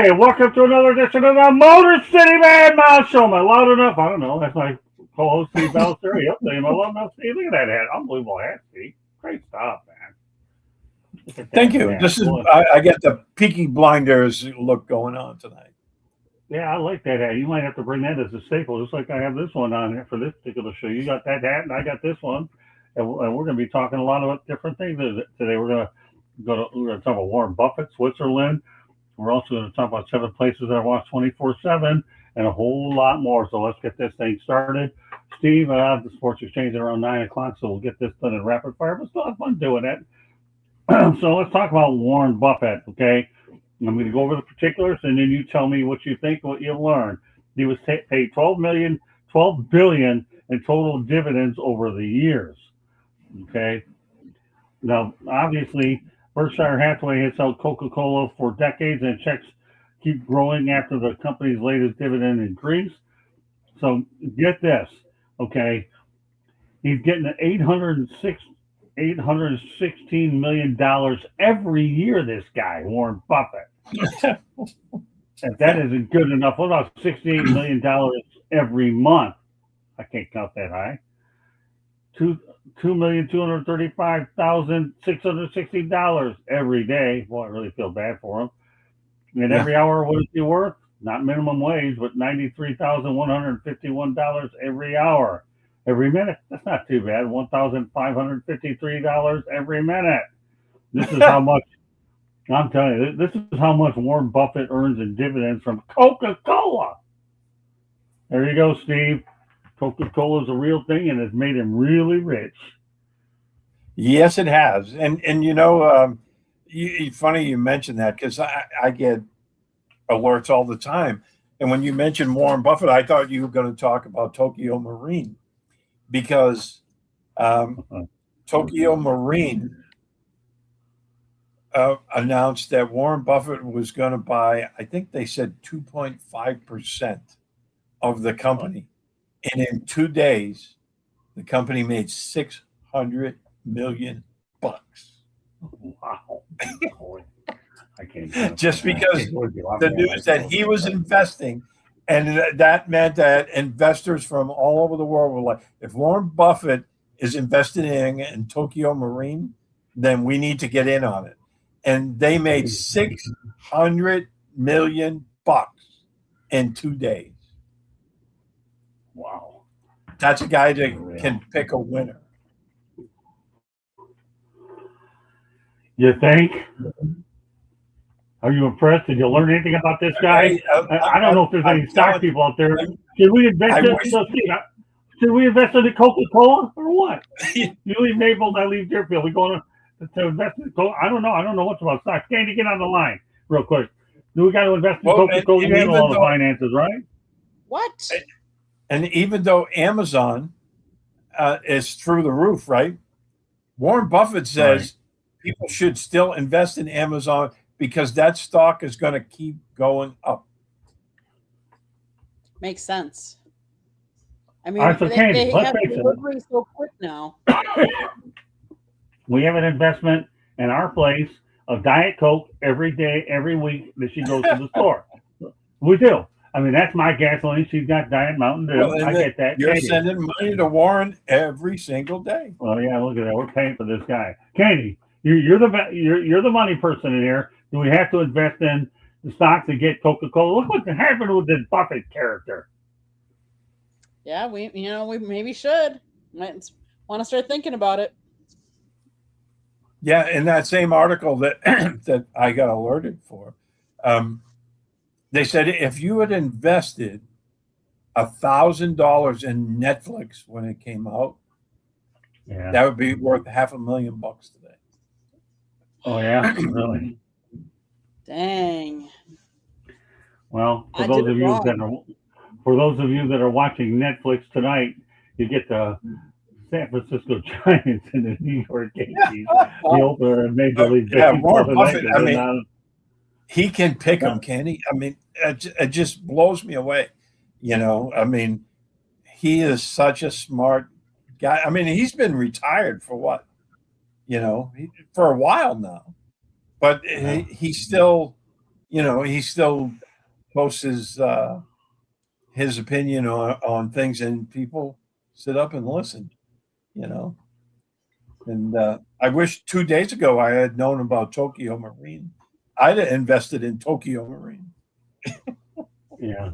Hey, welcome to another edition of the Motor City Man Mouse Show. Am I loud enough? I don't know. That's my co-host Steve Ballesteri. Yep, am I loud enough? Steve, look at that hat. Unbelievable hat, Steve. Great stuff, man. Look at Thank that you. hat. This is Boy. I get the Peaky Blinders look going on tonight. Yeah, I like that hat. You might have to bring that as a staple, just like I have this one on here for this particular show. You got that hat, and I got this one, and we're going to be talking a lot about different things today. We're going to talk about Warren Buffett, Switzerland. We're also going to talk about 7 places that I watch 24/7 and a whole lot more. So let's get this thing started. Steve, I have the Sports Exchange at around 9 o'clock, so we'll get this done in rapid fire, but still have fun doing it. So let's talk about Warren Buffett, okay? I'm going to go over the particulars, and then you tell me what you think, what you've learned. He was paid $12 billion in total dividends over the years, okay? Now, obviously, Berkshire Hathaway has held Coca-Cola for decades, and checks keep growing after the company's latest dividend increase. So get this, okay? He's getting $816 million every year, this guy, Warren Buffett. If that isn't good enough, what about $68 million every month? I can't count that high. $2,235,660 every day. Boy, I really feel bad for him. And every hour, what is he worth? Not minimum wage, but $93,151 every hour. Every minute, that's not too bad. $1,553 every minute. This is how much, I'm telling you, this is how much Warren Buffett earns in dividends from Coca-Cola. There you go, Steve. Coca-Cola is a real thing, and it's made him really rich. Yes, it has. And funny you mentioned that, because I get alerts all the time. And when you mentioned Warren Buffett, I thought you were going to talk about Tokyo Marine, because Tokyo Marine announced that Warren Buffett was going to buy, I think they said 2.5% of the company. And in 2 days, the company made $600 million. Wow. I can't. Just because the news that he was investing, and that meant that investors from all over the world were like, if Warren Buffett is invested in Tokyo Marine, then we need to get in on it. And they made $600 million in 2 days. Wow. That's a guy that can pick a winner. You think? Are you impressed? Did you learn anything about this guy? I don't know if there's any stock people out there. Should we invest should we invest in the Coca-Cola or what? You leave Naples, I leave Deerfield. We going to invest in Coca. I don't know. I don't know what's about stocks. Candy, get on the line real quick. Do we got to invest in Coca-Cola? You handle all the finances, right? What? And even though Amazon is through the roof, right? Warren Buffett says people should still invest in Amazon because that stock is going to keep going up. Makes sense. I mean, Right, so Candy, they have delivery so quick now. We have an investment in our place of Diet Coke every day, every week that she goes to the store. We do. I mean, that's my gasoline. She's got Diet Mountain Dew. Well, I get that. You're Candy. sending money to Warren every single day. Well, yeah, look at that. We're paying for this guy. Candy, you're the money person in here. Do we have to invest in the stocks to get Coca-Cola? Look what happened with this Buffett character. Yeah, we maybe should. Might want to start thinking about it. Yeah, in that same article that that I got alerted for, they said if you had invested $1,000 in Netflix when it came out, that would be worth $500,000 today. Oh yeah, really? Dang. Well, for those of you that are watching Netflix tonight, you get the San Francisco Giants and the New York Yankees. The opener in Major League Baseball. Yeah, Warren Buffett. I mean, he can pick them, can he? I mean, it just blows me away. You know, I mean, he is such a smart guy. I mean, he's been retired for what? You know, for a while now, but he still he still posts his opinion on things, and people sit up and listen. And I wish 2 days ago I had known about Tokyo Marine. I'd have invested in Tokyo Marine. Yeah.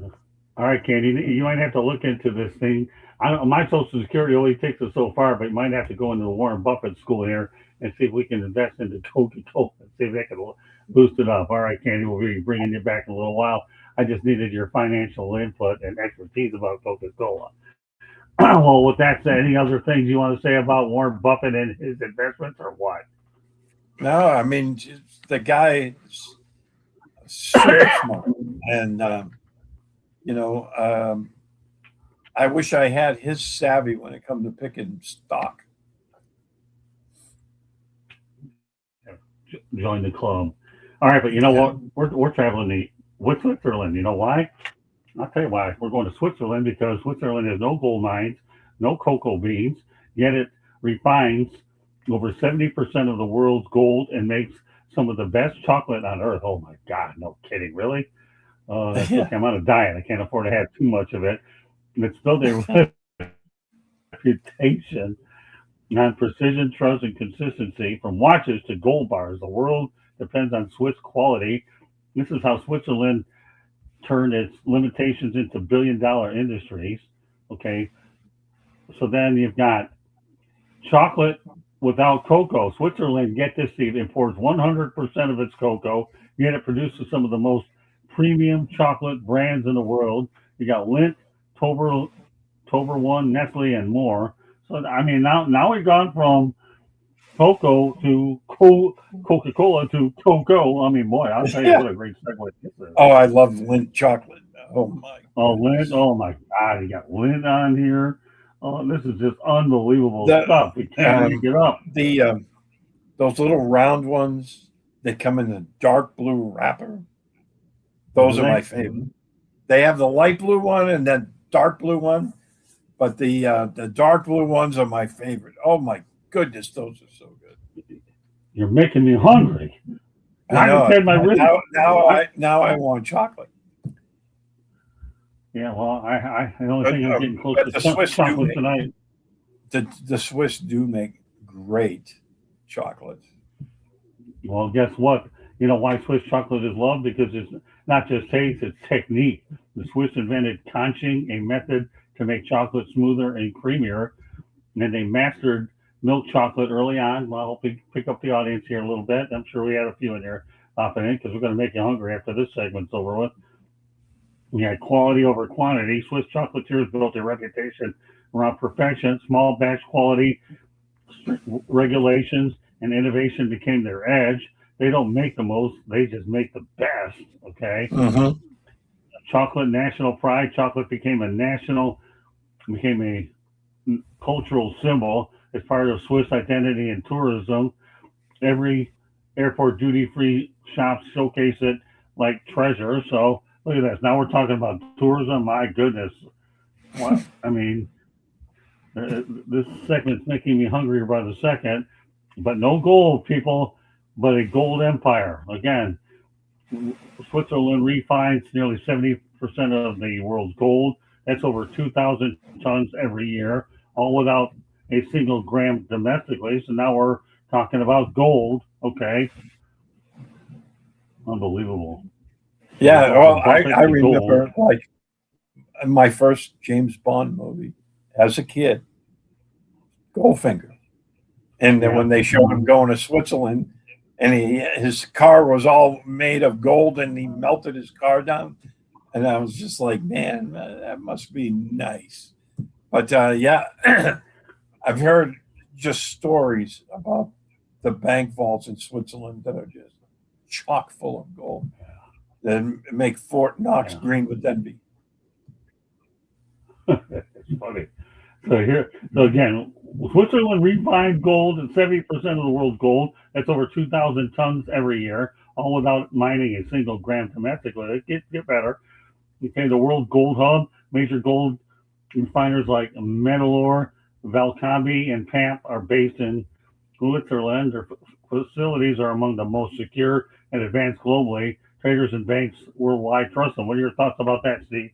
All right, Candy, you might have to look into this thing. I don't. My Social Security only takes us so far, but you might have to go into the Warren Buffett school here and see if we can invest into Coca-Cola and see if they can boost it up. All right, Candy, we'll be bringing you back in a little while. I just needed your financial input and expertise about Coca-Cola. Well, with that said, any other things you want to say about Warren Buffett and his investments, or what? No, I mean, the guy is super smart, and I wish I had his savvy when it comes to picking stock. Join the club. All right, but you know what? We're traveling with Switzerland. You know why? I'll tell you why. We're going to Switzerland because Switzerland has no gold mines, no cocoa beans, yet it refines over 70% of the world's gold and makes some of the best chocolate on earth. Oh my God, no kidding, really? That's Yeah. okay. I'm on a diet. I can't afford to have too much of it. And it's built a reputation on precision, trust, and consistency. From watches to gold bars, the world depends on Swiss quality. This is how Switzerland turned its limitations into billion-dollar industries. Okay, so then you've got chocolate without cocoa. Switzerland, get this, Steve, imports 100% of its cocoa, yet it produces some of the most premium chocolate brands in the world. You got Lindt, Toblerone, Nestle, and more. So I mean, now we've gone from cocoa to Coca-Cola to cocoa. I mean, boy, I'll tell you Yeah. what a great segue this is. Oh, I love Lindt chocolate. Oh my. Oh, Lynn! Oh my God! You got Lynn on here. Oh, this is just unbelievable stuff. We can't make it up. Those little round ones that come in the dark blue wrapper. Those are my favorite. They have the light blue one and then dark blue one, but the dark blue ones are my favorite. Oh my goodness, those are so good. You're making me hungry. I know. Now I want chocolate. Yeah, well, I only think I'm getting close to chocolate tonight. The Swiss do make great chocolate. Well, guess what? You know why Swiss chocolate is loved? Because it's not just taste, it's technique. The Swiss invented conching, a method to make chocolate smoother and creamier. And then they mastered milk chocolate early on. Well, I'll pick up the audience here a little bit. I'm sure we had a few in here popping in because we're going to make you hungry after this segment's over with. We had quality over quantity. Swiss chocolatiers built a reputation around perfection, small batch quality, strict regulations, and innovation became their edge. They don't make the most; they just make the best. Okay. Mm-hmm. Chocolate national pride. Chocolate became a cultural symbol as part of Swiss identity and tourism. Every airport duty-free shops showcase it like treasure. So look at this. Now we're talking about tourism. My goodness. Well, I mean, this segment's making me hungrier by the second. But no gold, people, but a gold empire. Again, Switzerland refines nearly 70% of the world's gold. That's over 2,000 tons every year, all without a single gram domestically. So now we're talking about gold. Okay. Unbelievable. Yeah, well, I remember like my first James Bond movie as a kid, Goldfinger. And then when they showed him going to Switzerland and his car was all made of gold and he melted his car down. And I was just like, man, that must be nice. But yeah, I've heard just stories about the bank vaults in Switzerland that are just chock full of gold that make Fort Knox green with envy. It's funny. So again, Switzerland refined gold and 70% of the world's gold. That's over 2,000 tons every year, all without mining a single gram domestically. It get better. Okay, the world gold hub, major gold refiners like Metalor, Valcambi, and PAMP are based in Switzerland. Their facilities are among the most secure and advanced globally, traders and banks worldwide trust them. What are your thoughts about that, Steve?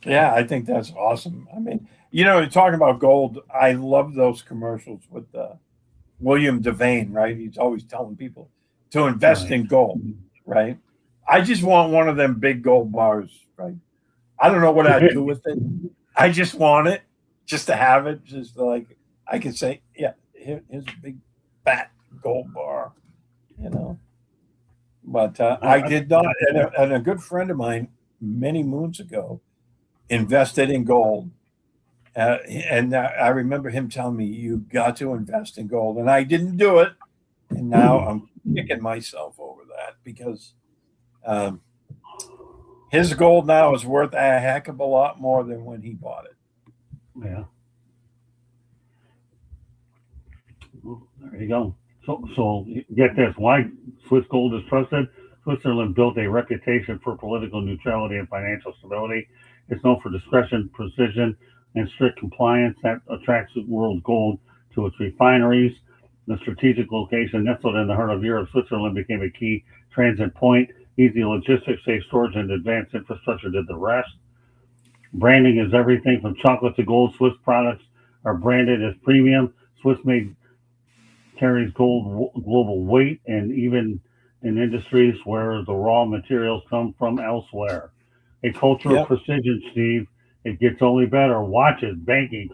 Yeah, I think that's awesome. I mean, you're talking about gold. I love those commercials with William Devane, right? He's always telling people to invest Right. in gold, right? I just want one of them big gold bars, right? I don't know what I'd do with it. I just want it, just to have it, just like I can say, yeah, here's a big fat gold bar, you know. But I did not, and a good friend of mine many moons ago invested in gold. And I remember him telling me, you got to invest in gold. And I didn't do it. And now I'm kicking myself over that because his gold now is worth a heck of a lot more than when he bought it. Yeah. Well, there you go. So get this. Why Swiss gold is trusted? Switzerland built a reputation for political neutrality and financial stability. It's known for discretion, precision, and strict compliance that attracts world gold to its refineries. The strategic location, nestled in the heart of Europe, Switzerland became a key transit point. Easy logistics, safe storage, and advanced infrastructure did the rest. Branding is everything from chocolate to gold. Swiss products are branded as premium. Swiss made carries gold global weight, and even in industries where the raw materials come from elsewhere. A culture of Yep. precision, Steve. It gets only better. Watches, banking,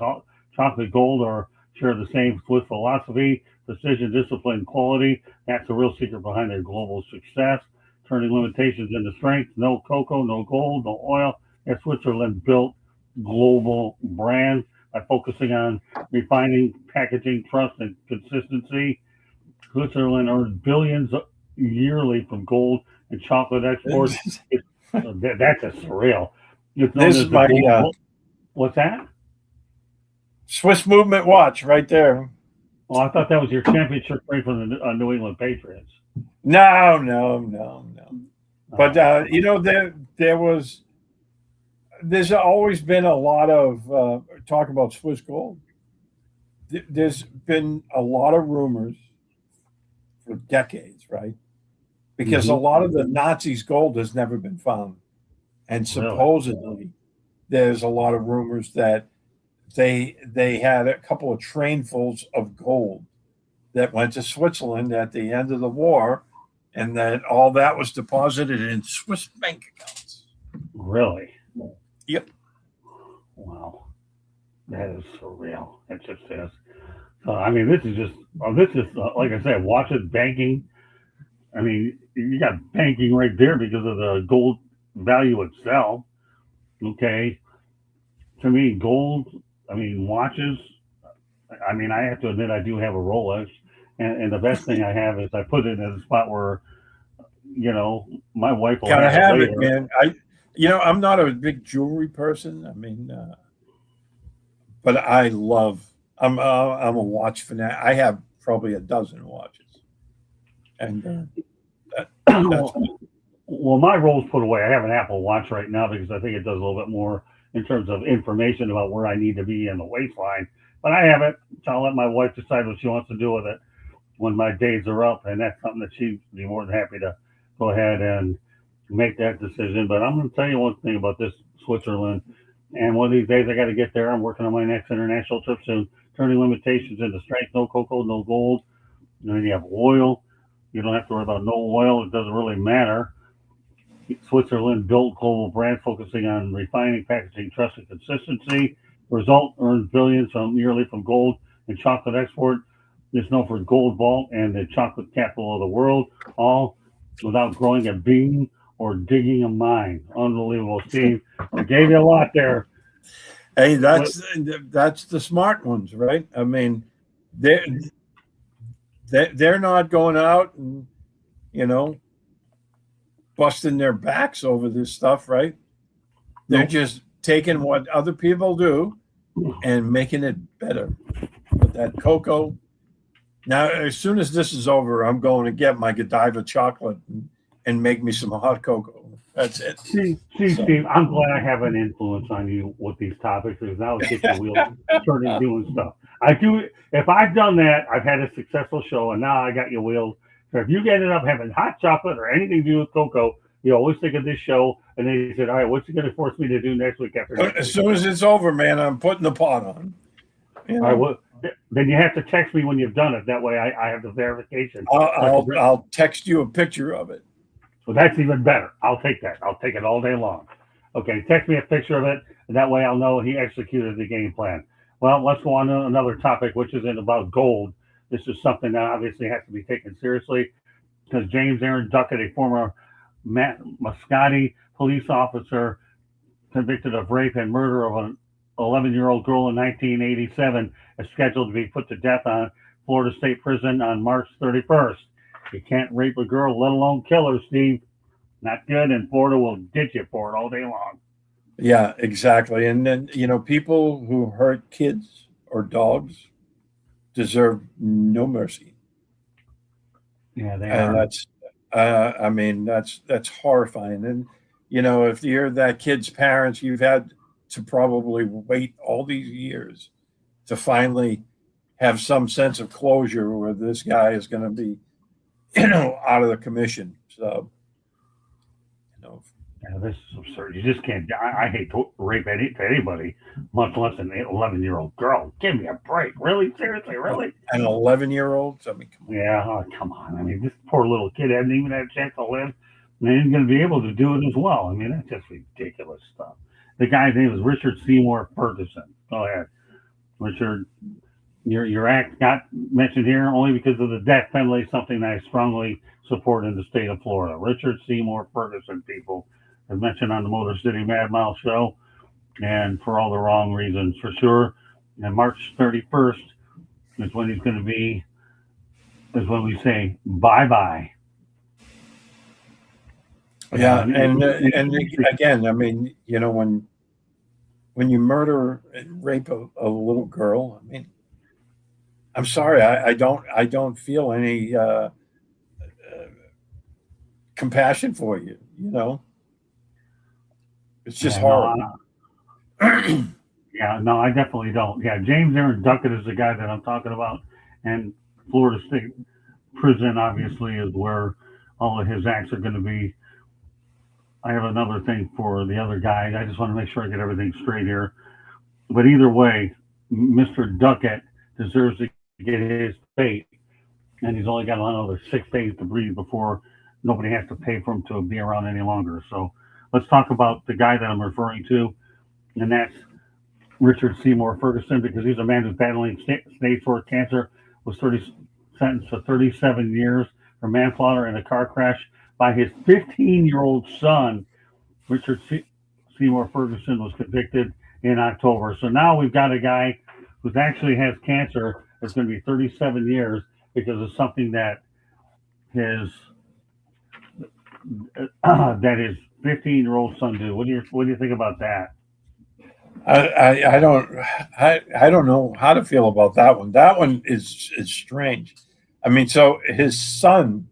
chocolate, gold are share the same Swiss philosophy, precision, discipline, quality. That's the real secret behind their global success. Turning limitations into strength. No cocoa, no gold, no oil. And Switzerland built global brands by focusing on refining, packaging, trust, and consistency. Switzerland earns billions yearly from gold and chocolate exports. That's just surreal. It's known This as is the my gold. What's that? Swiss movement watch right there. Oh, I thought that was your championship ring from the New England Patriots. No. But there's always been a lot of talk about Swiss gold. There's been a lot of rumors for decades, right? Because a lot of the Nazis' gold has never been found. And supposedly there's a lot of rumors that they had a couple of trainfuls of gold that went to Switzerland at the end of the war, and that all that was deposited in Swiss bank accounts. Really? Yep. Wow. That is surreal. It just is. So, I mean, this is like I said, watch it, banking. I mean, you got banking right there because of the gold value itself. Okay. To me, gold, I mean, watches. I mean, I have to admit, I do have a Rolex. And the best thing I have is I put it in a spot where, my wife will Gotta have have it it, later. man. I'm not a big jewelry person. I mean, but I'm a watch fanatic. I have probably a dozen watches, and that's Well, my role's put away. I have an Apple Watch right now because I think it does a little bit more in terms of information about where I need to be in the waistline. But I have it. So I'll let my wife decide what she wants to do with it when my days are up, and that's something that she'd be more than happy to go ahead and make that decision. But I'm going to tell you one thing about this Switzerland. And one of these days I got to get there. I'm working on my next international trip soon. Turning limitations into strength. No cocoa, no gold. And then you have oil. You don't have to worry about no oil. It doesn't really matter. Switzerland built global brand focusing on refining, packaging, trust, and consistency. Result earns billions yearly from gold and chocolate export. It's known for gold vault and the chocolate capital of the world, all without growing a bean or digging a mine. Unbelievable, Steve. I gave you a lot there. Hey, that's the smart ones, right? I mean, they're not going out and busting their backs over this stuff, right? They're just taking what other people do and making it better with that cocoa. Now, as soon as this is over, I'm going to get my Godiva chocolate and make me some hot cocoa. That's it. See, Steve, I'm glad I have an influence on you with these topics because now it gets the wheels turning doing stuff. I do. If I've done that, I've had a successful show, and now I got your wheels So if you ended up having hot chocolate or anything to do with cocoa, you always think of this show, and then you said, "All right, what's he going to force me to do next week after next As week?" soon as it's over, man, I'm putting the pot on. All right, well, then you have to text me when you've done it. That way, I have the verification. I'll text you a picture of it. Well, that's even better. I'll take that. I'll take it all day long. Okay, text me a picture of it, and that way I'll know he executed the game plan. Well, let's go on to another topic, which isn't about gold. This is something that obviously has to be taken seriously because James Aaron Duckett, a former Muscati police officer convicted of rape and murder of an 11-year-old girl in 1987, is scheduled to be put to death on Florida State Prison on March 31st. You can't rape a girl, let alone kill her, Steve. Not good, and Florida will ditch you for it all day long. Yeah, exactly. And then, people who hurt kids or dogs deserve no mercy. Yeah, they And are. that's horrifying. And, if you're that kid's parents, you've had to probably wait all these years to finally have some sense of closure where this guy is going to be, out of the commission. So, Yeah, this is absurd. You just can't. I hate to rape anybody, much less an 11-year-old girl. Give me a break. Really? Seriously? Really? an 11-year-old. I mean, come on. Yeah, come on. I mean, this poor little kid hasn't even had a chance to live. And he's going to be able to do it as well. I mean, that's just ridiculous stuff. The guy's name is Richard Seymour Ferguson. Go ahead, Richard. Your act got mentioned here only because of the death penalty, something that I strongly support in the state of Florida. Richard Seymour Ferguson, people, as mentioned on the Motor City Mad Mile show, and for all the wrong reasons, for sure. And March 31st is when he's going to be, is when we say bye-bye. Yeah, and again, I mean, when you murder and rape a little girl, I mean, I'm sorry, I don't feel any compassion for you. It's just horrible. Yeah, no, I definitely don't. Yeah, James Aaron Duckett is the guy that I'm talking about, and Florida State Prison obviously is where all of his acts are going to be. I have another thing for the other guy. I just want to make sure I get everything straight here. But either way, Mr. Duckett deserves to get his fate, and he's only got another 6 days to breathe before nobody has to pay for him to be around any longer. So let's talk about the guy that I'm referring to, and that's Richard Seymour Ferguson, because he's a man who's battling stage 4 cancer, was sentenced to 37 years for manslaughter in a car crash by his 15-year-old son. Richard Seymour Ferguson was convicted in October. So now we've got a guy who actually has cancer that's going to be 37 years because of something that his 15-year-old son did. What do you think about that? I don't know how to feel about that one. That one is strange. I mean, so his son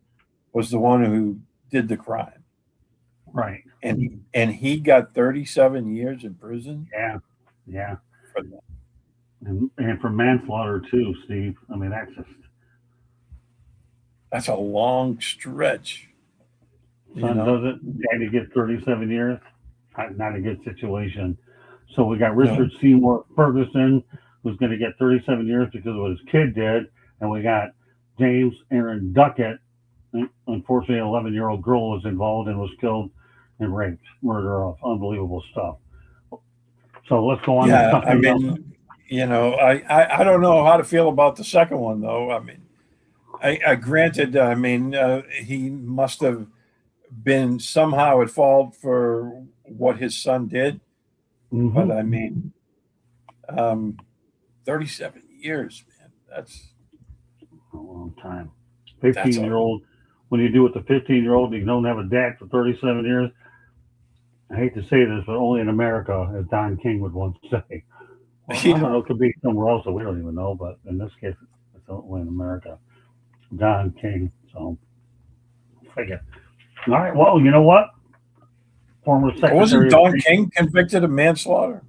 was the one who did the crime, right? And he got 37 years in prison. Yeah. For that. And for manslaughter too, Steve. I mean, that's a long stretch. Son does it. Daddy gets 37 years. Not a good situation. So we got Richard Seymour Ferguson, who's going to get 37 years because of what his kid did, and we got James Aaron Duckett. Unfortunately, an 11-year-old girl was involved and was killed and raped. Murder of unbelievable stuff. So let's go on to something else. I don't know how to feel about the second one, though. I mean, I granted, he must have been somehow at fault for what his son did. Mm-hmm. But I mean, 37 years, man, that's a long time. 15-year-old, when you do it to 15-year-old, you don't have a dad for 37 years. I hate to say this, but only in America, as Don King would once say. Well, I don't know, it could be somewhere else that we don't even know, but in this case, it's only in America. Don King, so figure. All right, well, you know what? Former Secretary. Wasn't Don King convicted of manslaughter?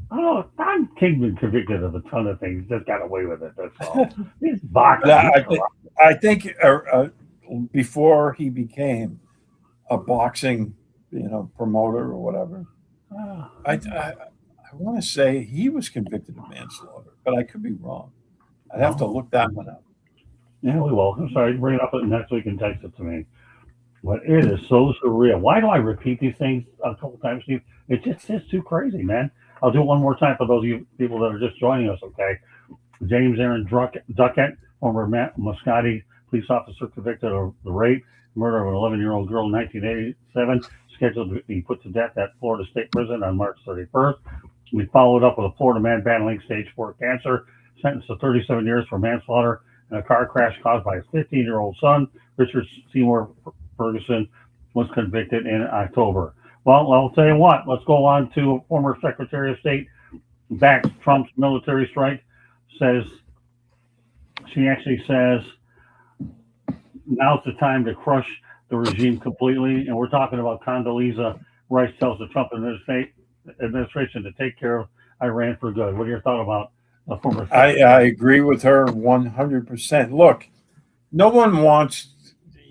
I don't know. Don King been convicted of a ton of things. Just got away with it. That's all. He's boxing. I think before he became a boxing, promoter or whatever. I want to say he was convicted of manslaughter, but I could be wrong. I'd have to look that one up. Yeah, we will. I'm sorry, bring it up next week and text it to me. But it is so surreal. Why do I repeat these things a couple times, Steve? It's too crazy, man. I'll do it one more time for those of you people that are just joining us, okay? James Aaron Duckett, former Muscati police officer convicted of the rape, murder of an 11-year-old girl in 1987, scheduled to be put to death at Florida State Prison on March 31st. We followed up with a Florida man battling stage 4 cancer, sentenced to 37 years for manslaughter in a car crash caused by his 15-year-old son. Richard Seymour Ferguson was convicted in October. Well, I'll tell you what, let's go on to former Secretary of State backs Trump's military strike. She actually says now's the time to crush the regime completely. And we're talking about Condoleezza Rice tells the Trump administration to take care of Iran for good. What are your thoughts about the former Secretary? I agree with her 100%. Look, no one wants,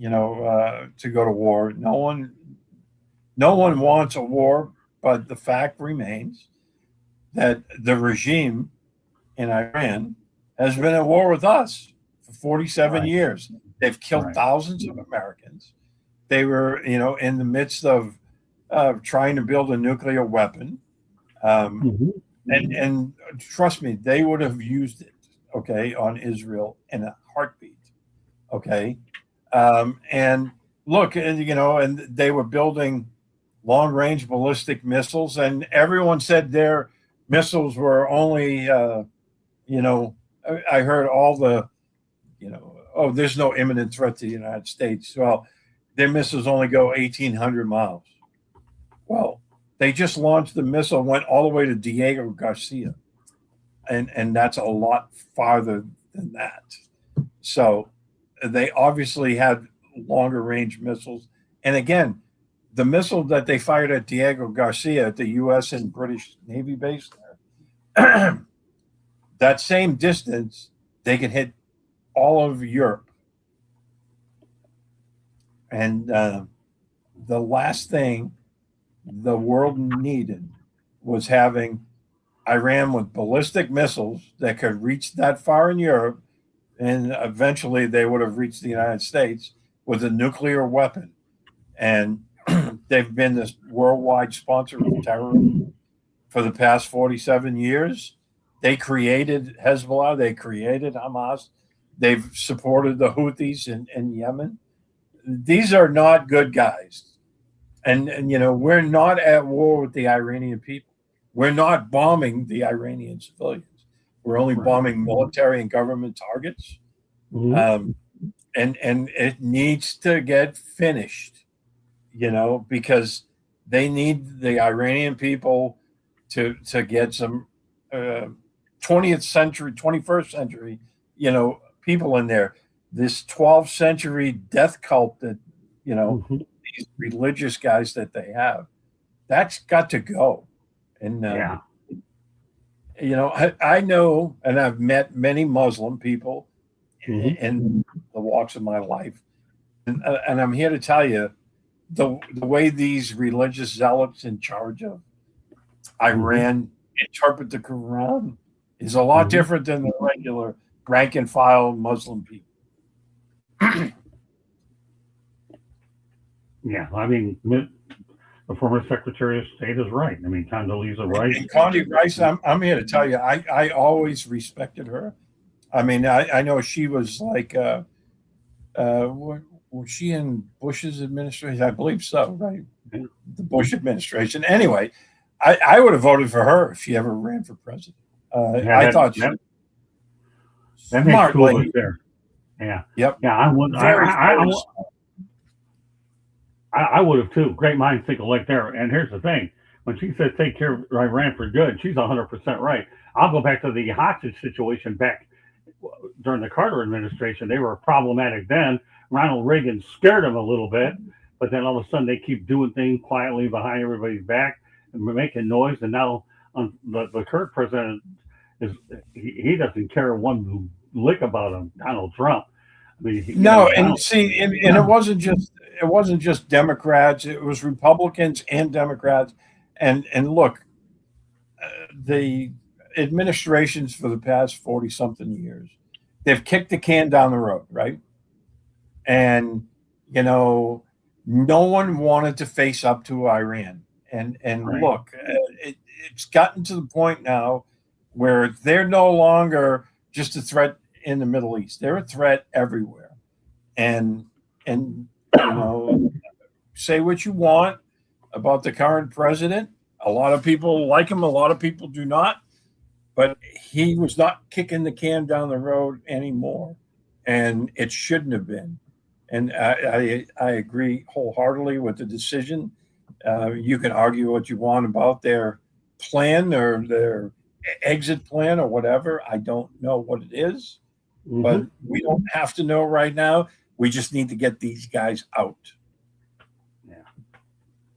to go to war. No one wants a war, but the fact remains that the regime in Iran has been at war with us for 47 years. They've killed thousands of Americans. They were, in the midst of trying to build a nuclear weapon. And trust me, they would have used it, okay, on Israel in a heartbeat, okay? And look, and they were building long-range ballistic missiles, and everyone said their missiles were only, I heard all the, oh, there's no imminent threat to the United States. Well, their missiles only go 1,800 miles. Well, they just launched the missile, went all the way to Diego Garcia, and that's a lot farther than that. So they obviously had longer range missiles. And again, the missile that they fired at Diego Garcia at the U.S. and British Navy base there, that same distance, they can hit all of Europe. And the last thing the world needed was having Iran with ballistic missiles that could reach that far in Europe, and eventually they would have reached the United States with a nuclear weapon. And they've been this worldwide sponsor of terrorism for the past 47 years. They created Hezbollah. They created Hamas. They've supported the Houthis in Yemen. These are not good guys. And we're not at war with the Iranian people. We're not bombing the Iranian civilians. We're only bombing military and government targets. And it needs to get finished, because they need the Iranian people to get some 20th century, 21st century, people in there. This 12th century death cult that, these religious guys that they have, that's got to go. And, I know, and I've met many Muslim people in the walks of my life. And I'm here to tell you, the way these religious zealots in charge of Iran interpret the Quran is a lot different than the regular rank and file Muslim people. Yeah, I mean, the former Secretary of State is right. I mean, Condoleezza Rice. And Condi Rice, I'm here to tell you, I always respected her. I mean, I know she was like, was she in Bush's administration? I believe so, right? The Bush administration. Anyway, I would have voted for her if she ever ran for president. I thought she that makes cool right there. Yeah. Yep. Yeah, I would have too. Great minds think alike there. And here's the thing: when she said "take care of Iran for good," she's 100% right. I'll go back to the hostage situation back during the Carter administration. They were problematic then. Ronald Reagan scared them a little bit, but then all of a sudden they keep doing things quietly behind everybody's back and making noise. And now the current president he doesn't care one lick about him, Donald Trump. I mean, No, and see, and it wasn't just Democrats; it was Republicans and Democrats. And look, the administrations for the past 40 something years, they've kicked the can down the road, right? And you know, no one wanted to face up to Iran. And right. look, it's gotten to the point now where they're no longer just a threat in the Middle East; they're a threat everywhere. And you know, say what you want about the current president. A lot of people like him, a lot of people do not, but he was not kicking the can down the road anymore, and it shouldn't have been. And I agree wholeheartedly with the decision. You can argue what you want about their plan or their exit plan or whatever. I don't know what it is, but we don't have to know right now. We just need to get these guys out. Yeah.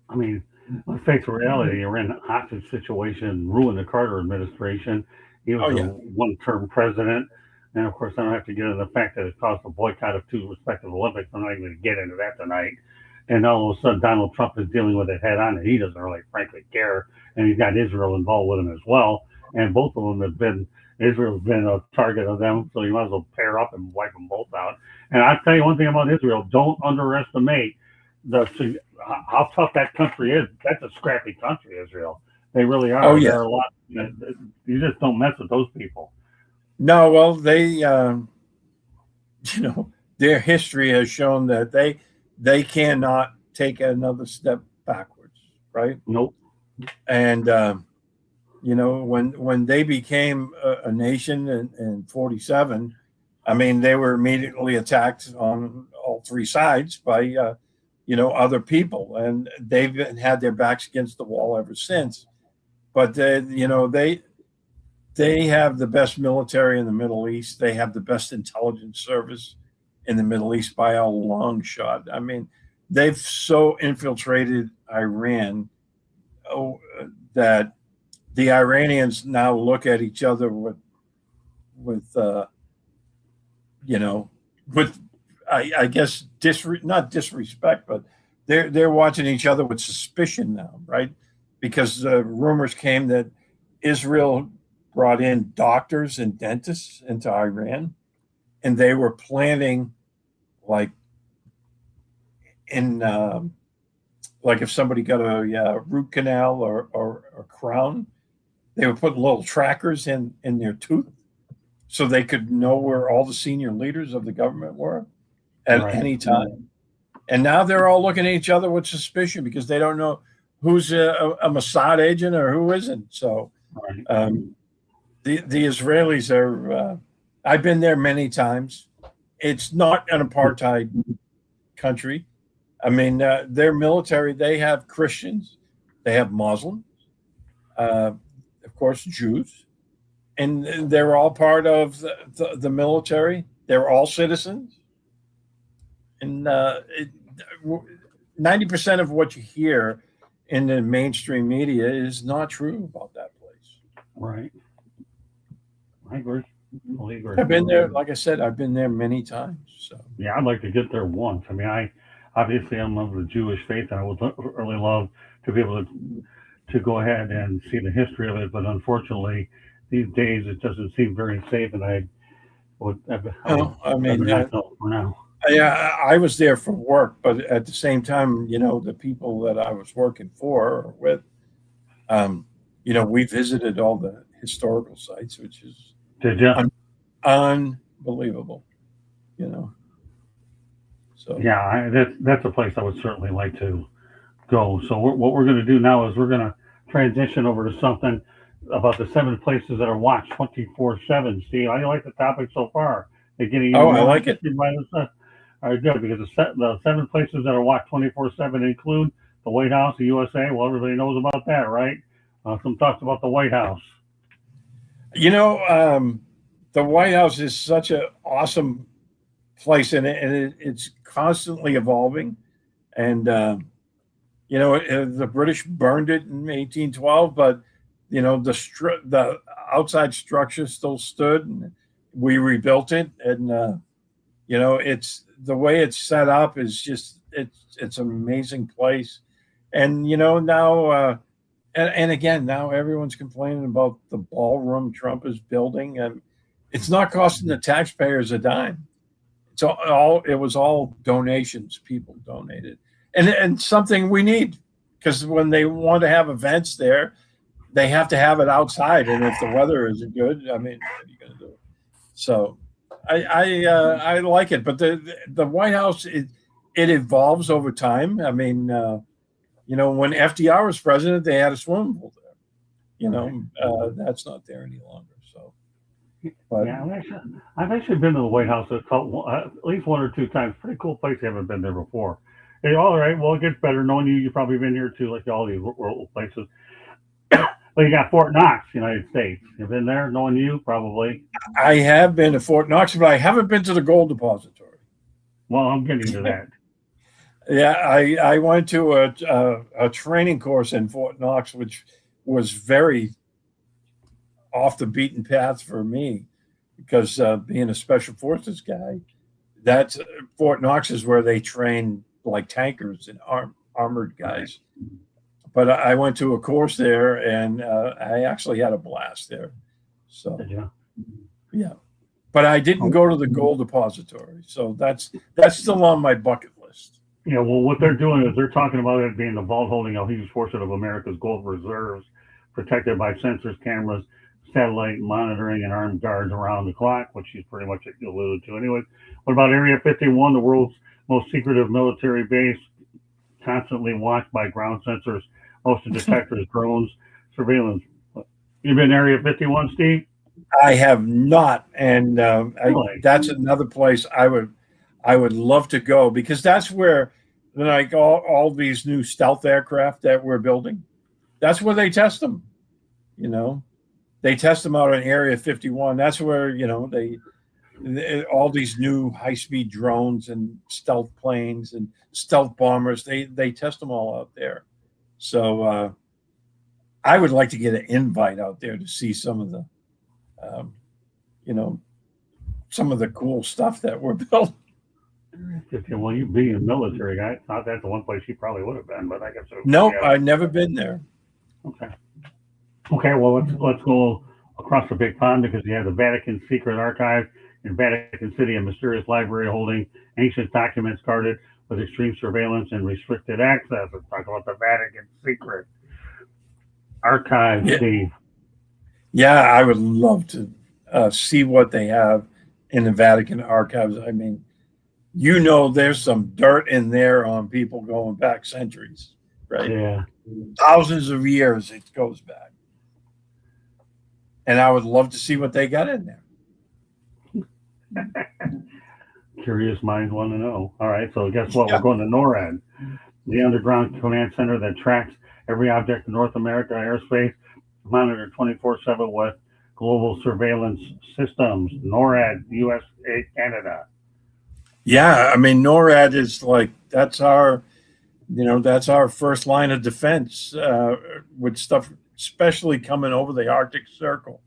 I mean, let's face the reality. Iran hostage situation ruined the Carter administration. He was a one-term president. And of course, I don't have to get into the fact that it caused a boycott of 2 respective Olympics. I'm not even going to get into that tonight. And all of a sudden, Donald Trump is dealing with it head on, and he doesn't really, frankly, care. And he's got Israel involved with him as well. And both of them have been, Israel's been a target of them. So you might as well pair up and wipe them both out. And I'll tell you one thing about Israel: don't underestimate how tough that country is. That's a scrappy country, Israel. They really are. Oh, yeah. They're a lot. You just don't mess with those people. No, well, they, you know, their history has shown that they cannot take another step backwards, right? Nope. And you know, when they became a nation in 47, I mean, they were immediately attacked on all 3 sides by you know, other people, and they've had their backs against the wall ever since. But you know, they have the best military in the Middle East. They have the best intelligence service in the Middle East by a long shot. I mean, they've so infiltrated Iran that the Iranians now look at each other with you know, with I guess not disrespect, but they're watching each other with suspicion now, right? Because rumors came that Israel brought in doctors and dentists into Iran, and they were planning, like in like if somebody got a root canal or a crown, they were putting little trackers in their tooth so they could know where all the senior leaders of the government were at any time. And now they're all looking at each other with suspicion because they don't know who's a Mossad agent or who isn't. So the Israelis are, I've been there many times. It's not an apartheid country. I mean, their military, they have Christians, they have Muslims, of course, Jews, and they're all part of the military. They're all citizens. And 90% of what you hear in the mainstream media is not true about that place. Right. I agree. I've been there, like I said, I've been there many times. So yeah, I'd like to get there once. I mean, I'm of the Jewish faith, and I would really love to be able to go ahead and see the history of it. But unfortunately, these days it doesn't seem very safe, and I mean, for now. Yeah, I was there for work, but at the same time, you know, the people that I was working for or with, you know, we visited all the historical sites, which is unbelievable, you know. So yeah, that's a place I would certainly like to go. So what we're going to do now is we're going to transition over to something about the 7 places that are watched 24/7. Steve, how do you like the topic so far? They're getting I like it. All right, good, because the 7 places that are watched 24/7 include the White House, the USA. Well, everybody knows about that, right? Some thoughts about the White House. You know, the White House is such an awesome place, and it's constantly evolving. And you know, the British burned it in 1812, but you know, the outside structure still stood, and we rebuilt it, and You know, it's the way it's set up is just it's an amazing place. And you know now, and again now everyone's complaining about the ballroom Trump is building, and it's not costing the taxpayers a dime. It's all it was all donations. People donated, and something we need, because when they want to have events there, they have to have it outside, and if the weather isn't good, I mean, what are you going to do? So I like it, but the White House it evolves over time. I mean, you know, when FDR was president, they had a swimming pool there. You know, that's not there any longer. So, but Yeah, I've actually been to the White House at least one or two times. Pretty cool place. I haven't been there before. Hey, all right. Well, it gets better knowing you. You've probably been here too, like all these world places. Well, you got Fort Knox, United States. You've been there, knowing you, probably. I have been to Fort Knox, but I haven't been to the gold depository. Well, I'm getting to that. Yeah, I went to a training course in Fort Knox, which was very off the beaten path for me, because being a special forces guy, that's Fort Knox is where they train like tankers and armored guys. But I went to a course there, and I actually had a blast there. So, yeah. But I didn't go to the gold depository, so that's still on my bucket list. Yeah, well, what they're doing is they're talking about it being the vault holding a huge portion of America's gold reserves, protected by sensors, cameras, satellite monitoring, and armed guards around the clock, which you pretty much alluded to anyway. What about Area 51, the world's most secretive military base, constantly watched by ground sensors, motion detectors, drones, surveillance? You been Area 51, Steve? I have not, and Really? that's another place I would love to go, because that's where, like, all these new stealth aircraft that we're building, that's where they test them. You know, they test them out in Area 51. That's where, you know, they all these new high-speed drones and stealth planes and stealth bombers, they test them all out there. So I would like to get an invite out there to see some of the you know, some of the cool stuff that we're building. Well, you being a military guy, not that's the one place you probably would have been, but I guess so. Nope, Yeah. I've never been there. Okay. Okay. Well, let's go across the big pond, because you have the Vatican secret archive in Vatican City, a mysterious library holding ancient documents guarded with extreme surveillance and restricted access. Let's talk about the Vatican secret archive, Yeah. Steve. Yeah, I would love to see what they have in the Vatican archives. I mean, you know, there's some dirt in there on people going back centuries, right? Yeah. Thousands of years it goes back. And I would love to see what they got in there. Curious minds want to know. All right. So guess what? Yeah. We're going to NORAD, the underground command center that tracks every object in North America airspace, monitored 24/7 with global surveillance systems. NORAD, USA, Canada. Yeah, I mean, NORAD is like, that's our first line of defense with stuff, especially coming over the Arctic Circle.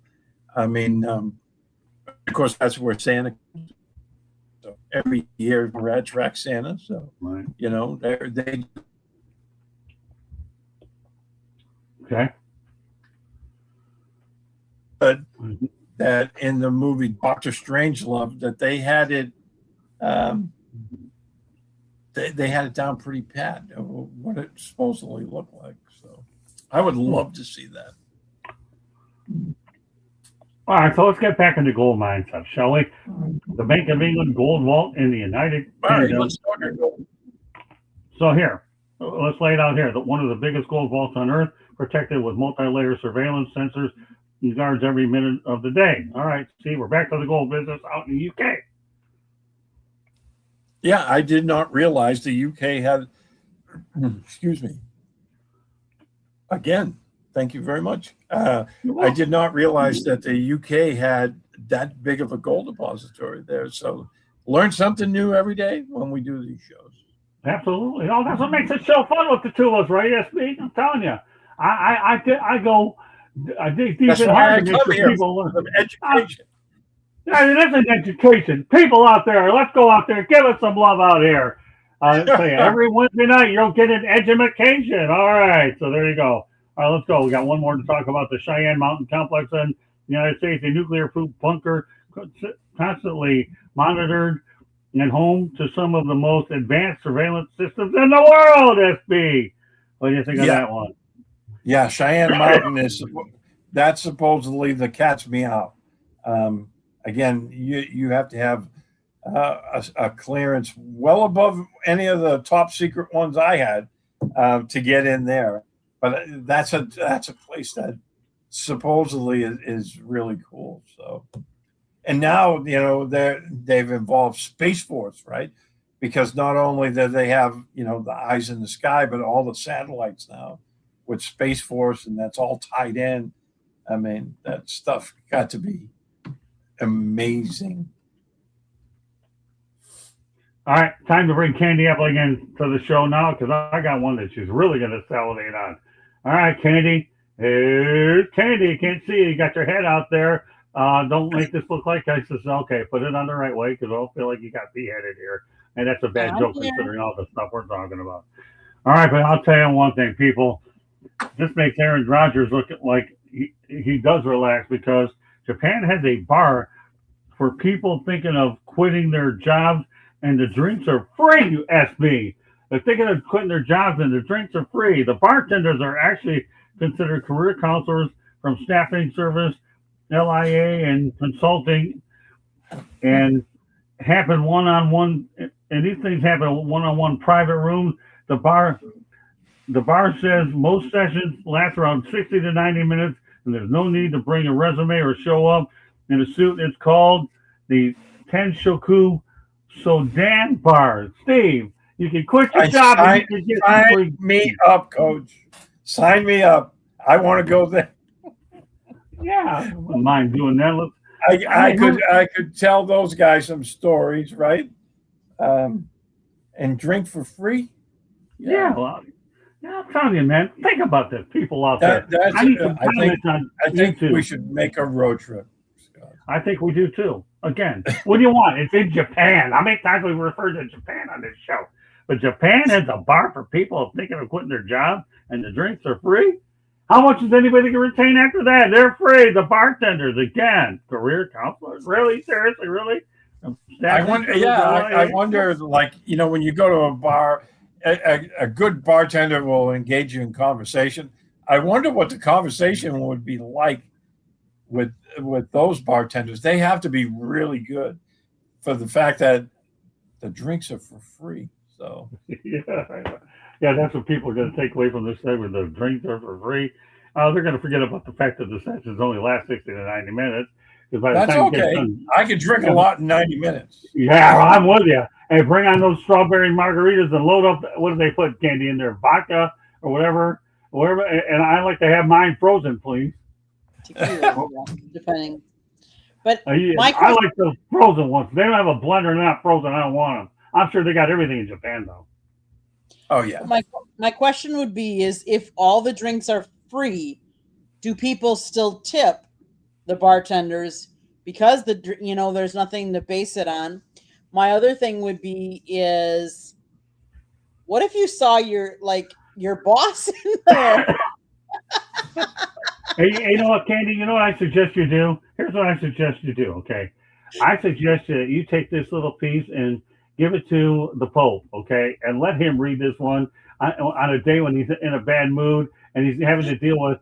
I mean, of course, that's where Santa. So every year, NORAD tracks Santa. So, Right. you know, they. Okay. But that in the movie Dr. Strangelove, that they had it. They had it down pretty pat of what it supposedly looked like. So I would love to see that. All right, so let's get back into gold mine stuff, shall we? The Bank of England Gold Vault in the United Kingdom. Let's talk gold. So here, let's lay it out here. One of the biggest gold vaults on Earth, protected with multi-layer surveillance sensors and guards every minute of the day. All right, see, we're back to the gold business out in the UK. Yeah, I did not realize the UK had. Excuse me. Again, thank you very much. I did not realize that the UK had that big of a gold depository there. So learn something new every day when we do these shows. Absolutely. Oh, that's what makes it so fun with the two of us, right, SB? I'm telling you. I dig deep That's in why I hard to make come sure here people learn. from education. I mean, that's an education. People out there, let's go out there, give us some love out here. Say every Wednesday night you'll get an edumacation. All right, so there you go. All right, let's go. We got one more to talk about the Cheyenne Mountain Complex in the United States, a nuclear-proof bunker constantly monitored and home to some of the most advanced surveillance systems in the world. SB, what do you think of that one? Yeah, Cheyenne Mountain that's supposedly the cat's meow. Again, you have to have a clearance well above any of the top secret ones I had to get in there. But that's a place that supposedly is really cool. So, and now they've involved Space Force, right? Because not only do they have the eyes in the sky, but all the satellites now with Space Force, and that's all tied in. I mean, that stuff got to be amazing. All right, time to bring Candy up again to the show now because I got one that she's really going to salivate on. All right, Candy. Here's Candy. You can't see you. You got your head out there. Don't make this look like I said, okay, put it on the right way because I don't feel like you got beheaded here. And that's a bad joke considering all the stuff we're talking about. All right, but I'll tell you one thing, people. This makes Aaron Rodgers look like he does relax because Japan has a bar for people thinking of quitting their jobs, and the drinks are free, you SB. They're thinking of quitting their jobs, and the drinks are free. The bartenders are actually considered career counselors from staffing service, LIA, and consulting, and happen one-on-one. And these things happen in one-on-one private rooms. The bar says most sessions last around 60 to 90 minutes, and there's no need to bring a resume or show up in a suit. It's called the Tenshoku Sodan Bar. Steve, you can quit your job and you can get sign me up, Coach. Sign me up. I want to go there. Yeah, I wouldn't mind doing that. I could tell those guys some stories, right? And drink for free. Yeah, well, I'm telling you, man. Think about this. People out there. I think we should make a road trip, Scott. I think we do too. Again, what do you want? It's in Japan. How many times we referred to Japan on this show? But Japan has a bar for people thinking of quitting their job, and the drinks are free. How much is anybody going to retain after that? They're free. The bartenders, again, career counselors. Really? Seriously? Really? I wonder, like, when you go to a bar, a good bartender will engage you in conversation. I wonder what the conversation would be like with those bartenders. They have to be really good for the fact that the drinks are for free. So yeah, that's what people are going to take away from this segment. The drinks are for free. They're going to forget about the fact that the sessions only last 60 to 90 minutes. That's okay. I could drink a lot in 90 minutes. Yeah, I'm with you. Hey, bring on those strawberry margaritas and load up. What do they put candy in there? Vodka or whatever. And I like to have mine frozen, please. Tequila, depending. But I like those frozen ones. They don't have a blender. They're not frozen. I don't want them. I'm sure they got everything in Japan, though. Oh, yeah. My question would be is if all the drinks are free, do people still tip the bartenders because there's nothing to base it on? My other thing would be is what if you saw your boss in there? Hey, you know what, Candy? You know what I suggest you do? Here's what I suggest you do, okay? I suggest that you take this little piece and give it to the Pope, okay? And let him read this one on a day when he's in a bad mood and he's having to deal with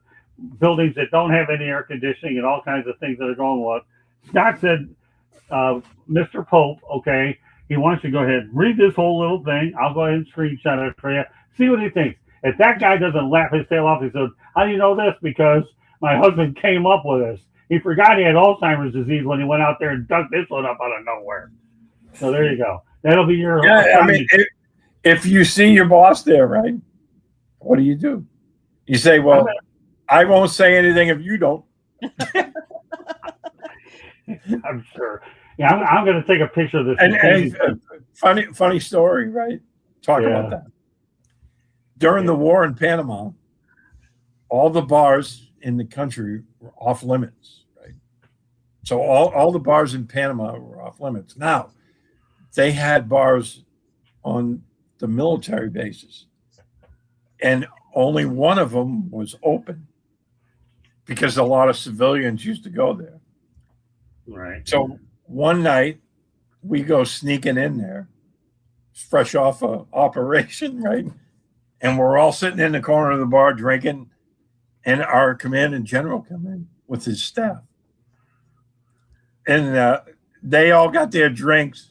buildings that don't have any air conditioning and all kinds of things that are going on. Scott said, Mr. Pope, okay, he wants you to go ahead, read this whole little thing. I'll go ahead and screenshot it for you. See what he thinks. If that guy doesn't laugh his tail off, he says, how do you know this? Because my husband came up with this. He forgot he had Alzheimer's disease when he went out there and dug this one up out of nowhere. So there you go. That'll be your... Yeah, I mean, if you see your boss there, right, what do? You say, well, I won't say anything if you don't. I'm sure. Yeah, I'm going to take a picture of this. And funny story, right? Talk about that. During the war in Panama, all the bars in the country were off limits, right? So all the bars in Panama were off limits. Now, they had bars on the military bases, and only one of them was open because a lot of civilians used to go there. Right. So one night we go sneaking in there, fresh off a operation, right? And we're all sitting in the corner of the bar drinking, and our commanding general come in with his staff. And they all got their drinks,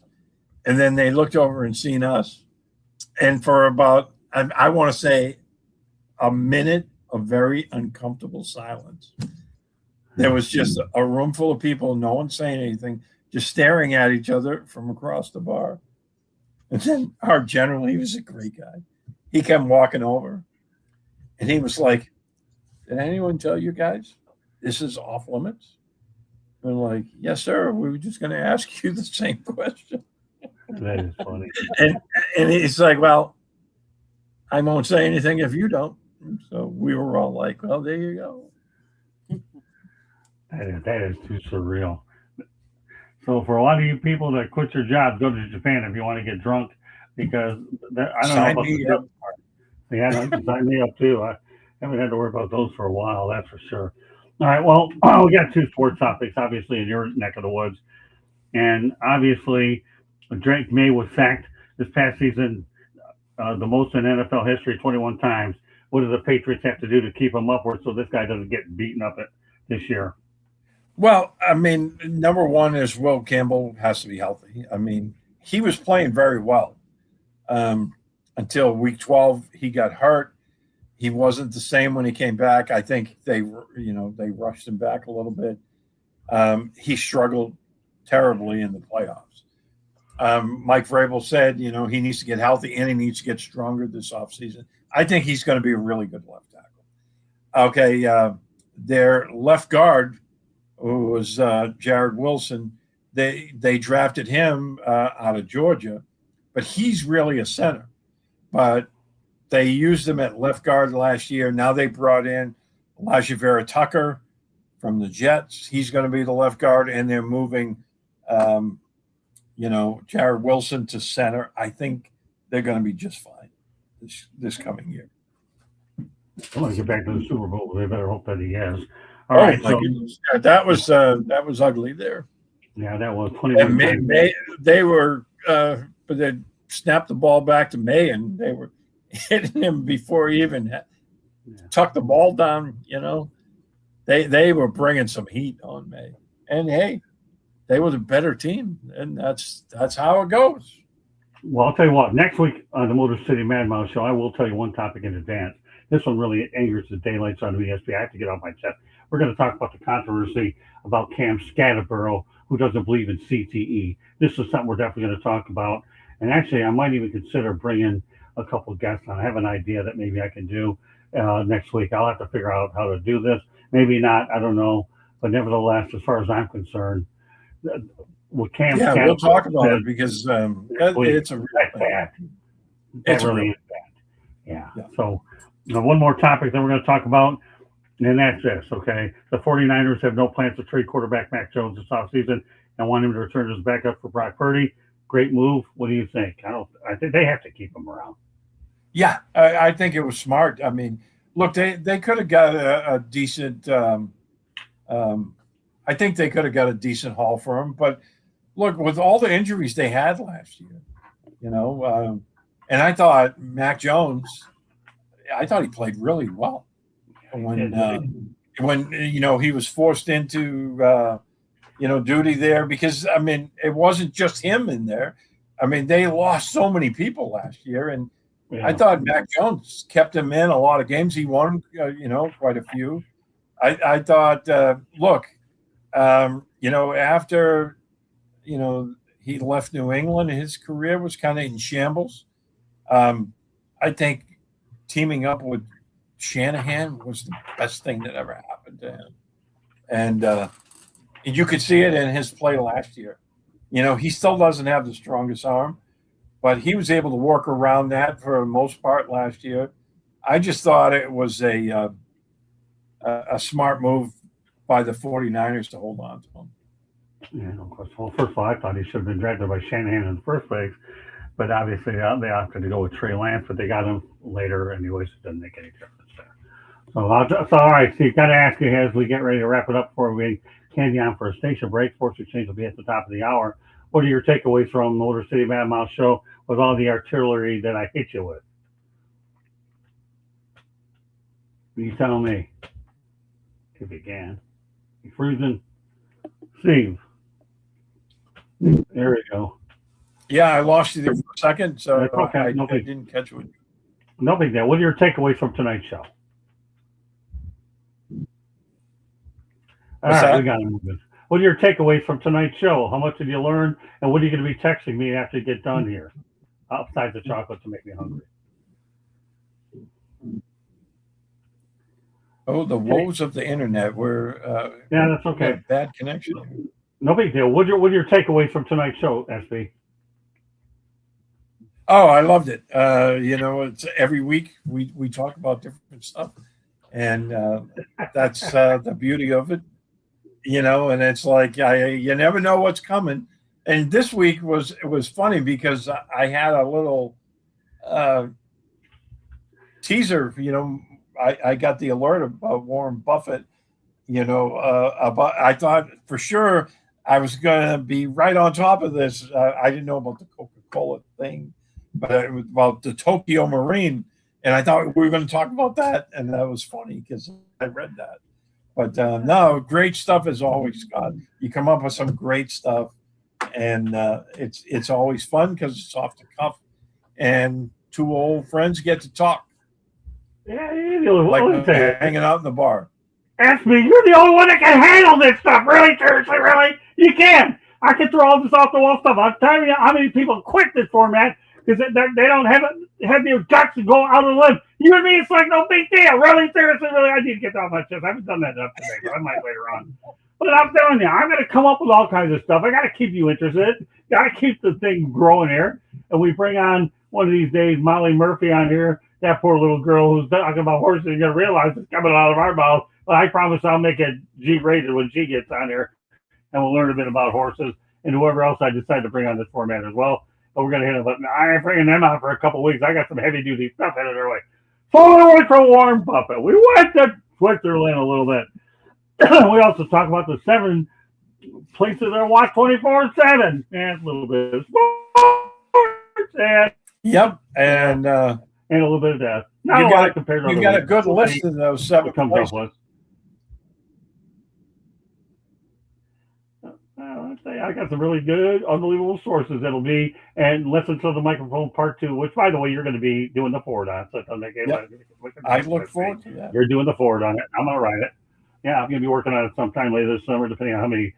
and then they looked over and seen us. And for about, I want to say, a minute of very uncomfortable silence. There was just a room full of people, no one saying anything, just staring at each other from across the bar. And then our general, he was a great guy. He came walking over, and he was like, "Did anyone tell you guys this is off limits?" And we're like, "Yes, sir. We were just going to ask you the same question." That is funny. And he's like, "Well, I won't say anything if you don't." So we were all like, "Well, there you go." That is too surreal. So for a lot of you people that quit your jobs, go to Japan if you want to get drunk, because I don't Sign know about me the up. Yeah, sign me up too. I haven't had to worry about those for a while, that's for sure. All right, well, we got two sports topics, obviously, in your neck of the woods. And obviously, Drake May was sacked this past season, the most in NFL history, 21 times. What do the Patriots have to do to keep him upward so this guy doesn't get beaten up this year? Well, I mean, number one is Will Campbell has to be healthy. I mean, he was playing very well until week 12. He got hurt. He wasn't the same when he came back. I think they rushed him back a little bit. He struggled terribly in the playoffs. Mike Vrabel said, he needs to get healthy and he needs to get stronger this offseason. I think he's going to be a really good left tackle. Okay, their left guard, who was Jared Wilson, they drafted him out of Georgia, but he's really a center. But they used him at left guard last year. Now they brought in Elijah Vera Tucker from the Jets. He's going to be the left guard, and they're moving, Jared Wilson to center. I think they're going to be just fine this coming year. I want to get back to the Super Bowl. They better hope that he has. All right, my goodness. That was ugly there. Yeah, that was 21. They were, but they snapped the ball back to May, and they were hitting him before he even tucked the ball down. They were bringing some heat on May, and hey, they were the better team, and that's how it goes. Well, I'll tell you what. Next week on the Motor City Mad Mouse Show, I will tell you one topic in advance. This one really angers the daylights out of ESPN. I have to get off my chest. We're going to talk about the controversy about Cam Scatterborough, who doesn't believe in CTE. This is something we're definitely going to talk about. And actually, I might even consider bringing a couple of guests on. I have an idea that maybe I can do next week. I'll have to figure out how to do this. Maybe not. I don't know. But nevertheless, as far as I'm concerned, with Cam Scatterborough, we'll talk about it because it's a real bad. That really is bad. Yeah. So one more topic that we're going to talk about, and that's this, okay? The 49ers have no plans to trade quarterback Mac Jones this offseason and want him to return as backup for Brock Purdy. Great move. What do you think? I think they have to keep him around. Yeah, I think it was smart. I mean, look, they could have got a decent I think they could have got a decent haul for him. But look, with all the injuries they had last year, and I thought Mac Jones, I thought he played really well when he was forced into duty there, because I mean it wasn't just him in there. I mean they lost so many people last year, and I thought Mac Jones kept him in a lot of games. He won quite a few. I thought after he left New England, his career was kind of in shambles. I think teaming up with Shanahan was the best thing that ever happened to him. And you could see it in his play last year. He still doesn't have the strongest arm, but he was able to work around that for the most part last year. I just thought it was a smart move by the 49ers to hold on to him. Yeah, of course. Well, first of all, I thought he should have been drafted by Shanahan in the first place, but obviously they opted to go with Trey Lance, but they got him later, anyways. It doesn't make any difference there. So all right. So you got to ask you as we get ready to wrap it up before we candy on for a station break. Sports Exchange will be at the top of the hour. What are your takeaways from the Motor City Mad Mouse show with all the artillery that I hit you with? You tell me if you can. You freezing, Steve? There we go. Yeah, I lost you there for a second, so That's okay. I No big- didn't catch what. No big deal. What are your takeaways from tonight's show? All What's right, that? we got to move this. What are your takeaways from tonight's show? How much did you learn? And what are you going to be texting me after you get done here? Outside the chocolate to make me hungry. Oh, the woes of the internet. Where Yeah, that's we okay. have bad connection. No big deal. What are your takeaways from tonight's show, SB? Oh, I loved it. It's every week we talk about different stuff, and that's the beauty of it. And it's like you never know what's coming. And this week it was funny because I had a little teaser. I got the alert about Warren Buffett. About I thought for sure I was going to be right on top of this. I didn't know about the Coca-Cola thing, but it was about the Tokyo Marine, and I thought we were going to talk about that, and that was funny because I read that. But no, great stuff as always, Scott. You come up with some great stuff, and it's always fun because it's off the cuff, and two old friends get to talk Yeah, like hanging out in the bar. Ask me. You're the only one that can handle this stuff. Really, seriously, really? You can. I can throw all this off the wall stuff. I'm telling you how many people quit this format because they don't have the guts to go out on a limb. You and me, it's like no big deal. Really, seriously, really, I need to get off my chest. I haven't done that enough today, but I might later on. But I'm telling you, I'm going to come up with all kinds of stuff. I got to keep you interested. Got to keep the thing growing here. And we bring on one of these days Molly Murphy on here. That poor little girl who's talking about horses. You're going to realize it's coming out of our mouth. But I promise I'll make it G-rated when she gets on here. And we'll learn a bit about horses and whoever else I decide to bring on this format as well. But we're going to hit it. But I ain't bringing them out for a couple of weeks. I got some heavy-duty stuff headed their way. Following away from Warren Buffett. We went to Switzerland a little bit. We also talk about the 7 places I watch 24/7. And a little bit of sports and Yep, and a little bit of death. you got a good list of those 7 comes places. up with. I got some really good, unbelievable sources that'll be, and listen to the microphone part 2, which, by the way, you're going to be doing the forward on. So it'll make it. Yep. I look forward to that. You're doing the forward on it. I'm going to write it. Yeah, I'm going to be working on it sometime later this summer, depending on how many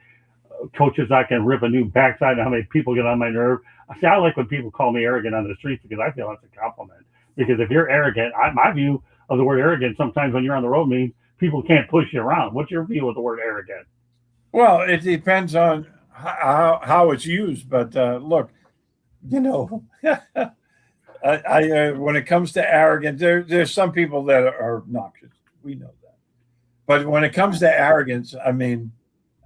coaches I can rip a new backside and how many people get on my nerve. See, I like when people call me arrogant on the streets because I feel that's a compliment. Because if you're arrogant, my view of the word arrogant sometimes when you're on the road means people can't push you around. What's your view of the word arrogant? Well, it depends on how it's used. But look, I when it comes to arrogance, there's some people that are obnoxious. We know that. But when it comes to arrogance, I mean,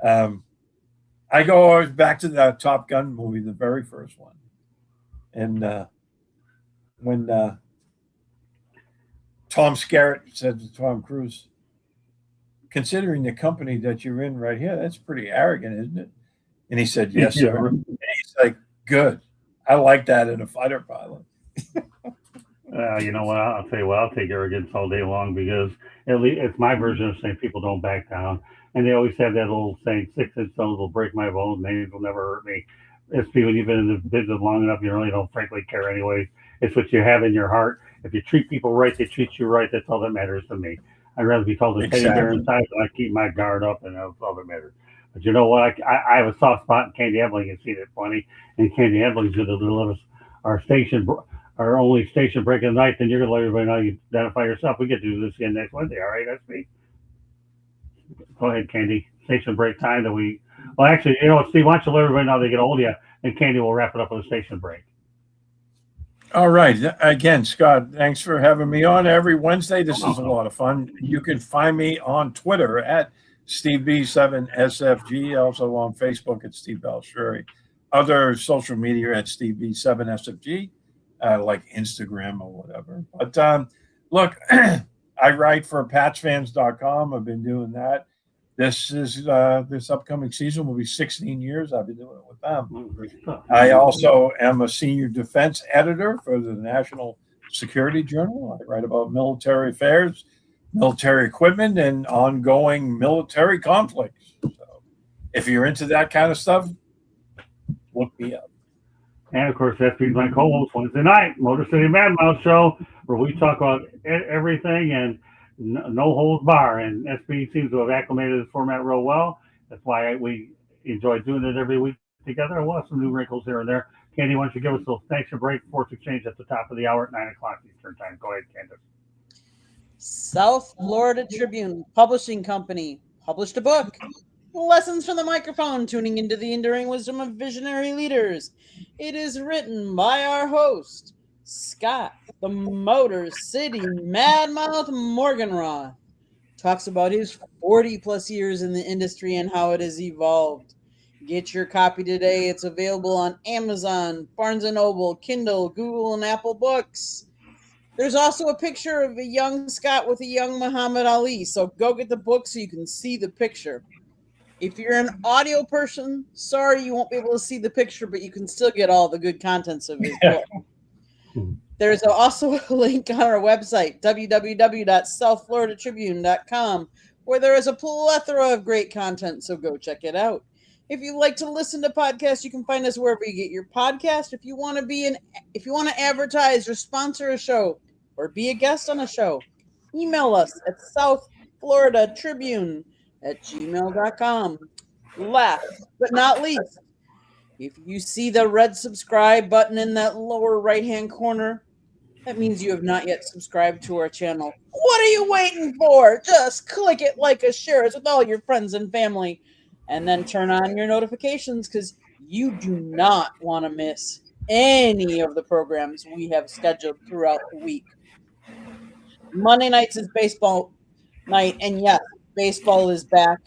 I go always back to that Top Gun movie, the very first one. And when Tom Skerritt said to Tom Cruise, considering the company that you're in right here, that's pretty arrogant, isn't it? And he said, yes, sir. And he's like, good. I like that in a fighter pilot. You know what? I'll tell you what. I'll take arrogance all day long because at least it's my version of saying people don't back down. And they always have that old saying, 6-inch stones will break my bones, names will never hurt me. It's people, you've been in the business long enough, you really don't frankly care anyways. It's what you have in your heart. If you treat people right, they treat you right. That's all that matters to me. I'd rather be called a teddy bear inside, but I keep my guard up, and that's all that matters. But you know what? I have a soft spot in Candy Ebling. You see that funny. And Candy Ebling's going to deliver us our station, our only station break of the night. Then you're going to let everybody know you identify yourself. We get to do this again next Wednesday. All right, that's me. Go ahead, Candy. Station break time that we. Well, actually, you know what, Steve? Why don't you let everybody know they get a hold of you, and Candy will wrap it up with a station break. All right. Again, Scott, thanks for having me on every Wednesday. This is a lot of fun. You can find me on Twitter at Steve B7SFG. Also on Facebook at Steve Balshuri. Other social media at Steve B7SFG, like Instagram or whatever. But look, I write for PatsFans.com. I've been doing that. This upcoming season will be 16 years. I've been doing it with them. I also am a senior defense editor for the National Security Journal. I write about military affairs, military equipment, and ongoing military conflicts. So if you're into that kind of stuff, look me up. And of course, SP's my co-host Wednesday night, Motor City Mad Mouse Show, where we talk about everything and no holds bar. And SP seems to have acclimated this format real well. That's why we enjoy doing it every week together. We'll have some new wrinkles here and there. Candy, why don't you give us a little thanks and break? Sports Exchange at the top of the hour at 9 o'clock Eastern Time. Go ahead, Candace. South Florida Tribune Publishing Company published a book, Lessons from the Microphone, Tuning into the Enduring Wisdom of Visionary Leaders. It is written by our host, Scott, the Motor City Madmouth Morganroth. Talks about his 40-plus years in the industry and how it has evolved. Get your copy today. It's available on Amazon, Barnes & Noble, Kindle, Google, and Apple Books. There's also a picture of a young Scott with a young Muhammad Ali, so go get the book so you can see the picture. If you're an audio person, sorry you won't be able to see the picture, but you can still get all the good contents of his book. There's also a link on our website, www.southfloridatribune.com, where there is a plethora of great content, so go check it out. If you like to listen to podcasts, you can find us wherever you get your podcast. If you want to advertise or sponsor a show or be a guest on a show, email us at southfloridatribune@gmail.com. Last but not least, if you see the red subscribe button in that lower right-hand corner, that means you have not yet subscribed to our channel. What are you waiting for? Just click it, like us, share us with all your friends and family, and then turn on your notifications because you do not want to miss any of the programs we have scheduled throughout the week. Monday nights is baseball night, and yes, baseball is back.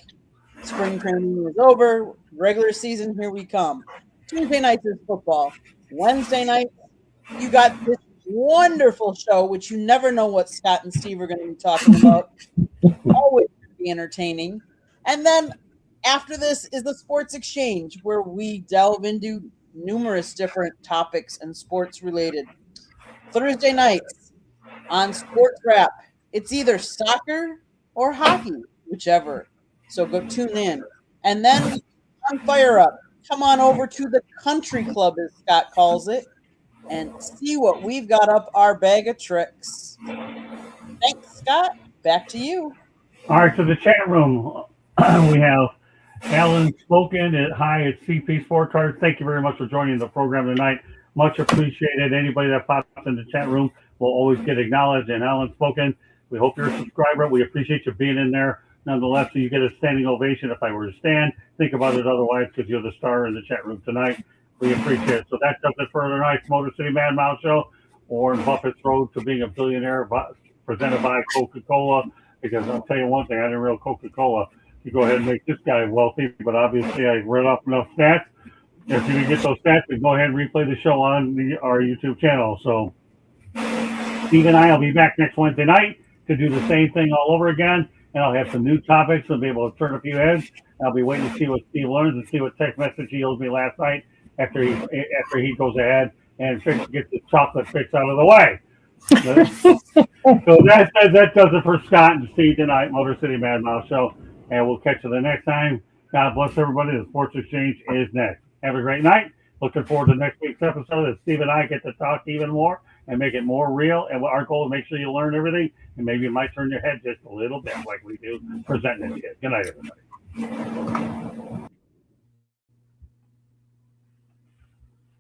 Spring training is over. Regular season, here we come. Tuesday nights is football. Wednesday night, you got this wonderful show, which you never know what Scott and Steve are going to be talking about. Always be entertaining. And then after this is the Sports Exchange, where we delve into numerous different topics and sports related. Thursday nights on Sports Wrap, it's either soccer or hockey, whichever. So go tune in. And then on Fire Up, come on over to the country club, as Scott calls it, and see what we've got up our bag of tricks. Thanks, Scott. Back to you. All right, so the chat room, we have Alan Spoken at Hi at CP Sport Cards. Thank you very much for joining the program tonight. Much appreciated. Anybody that pops in the chat room will always get acknowledged. And Alan Spoken, we hope you're a subscriber. We appreciate you being in there. Nonetheless, so you get a standing ovation if I were to stand. Think about it otherwise because you're the star in the chat room tonight. We appreciate it. So that does it for tonight's Motor City Mad Mouse Show, or Buffett's Road to Being a Billionaire, presented by Coca-Cola. Because I'll tell you one thing, I didn't real Coca-Cola. You go ahead and make this guy wealthy, but obviously I read off enough stats. If you can get those stats, then go ahead and replay the show on our YouTube channel. So Steve and I will be back next Wednesday night to do the same thing all over again. And I'll have some new topics. I'll be able to turn a few heads. I'll be waiting to see what Steve learns and see what text message he owes me last night after he goes ahead and gets the chocolate fix out of the way. So that does it for Scott and Steve tonight, Motor City Mad Mouse Show. And we'll catch you the next time. God bless everybody. The Sports Exchange is next. Have a great night. Looking forward to next week's episode that Steve and I get to talk even more and make it more real. And our goal is to make sure you learn everything. And maybe it might turn your head just a little bit like we do presenting it to you. Good night, everybody.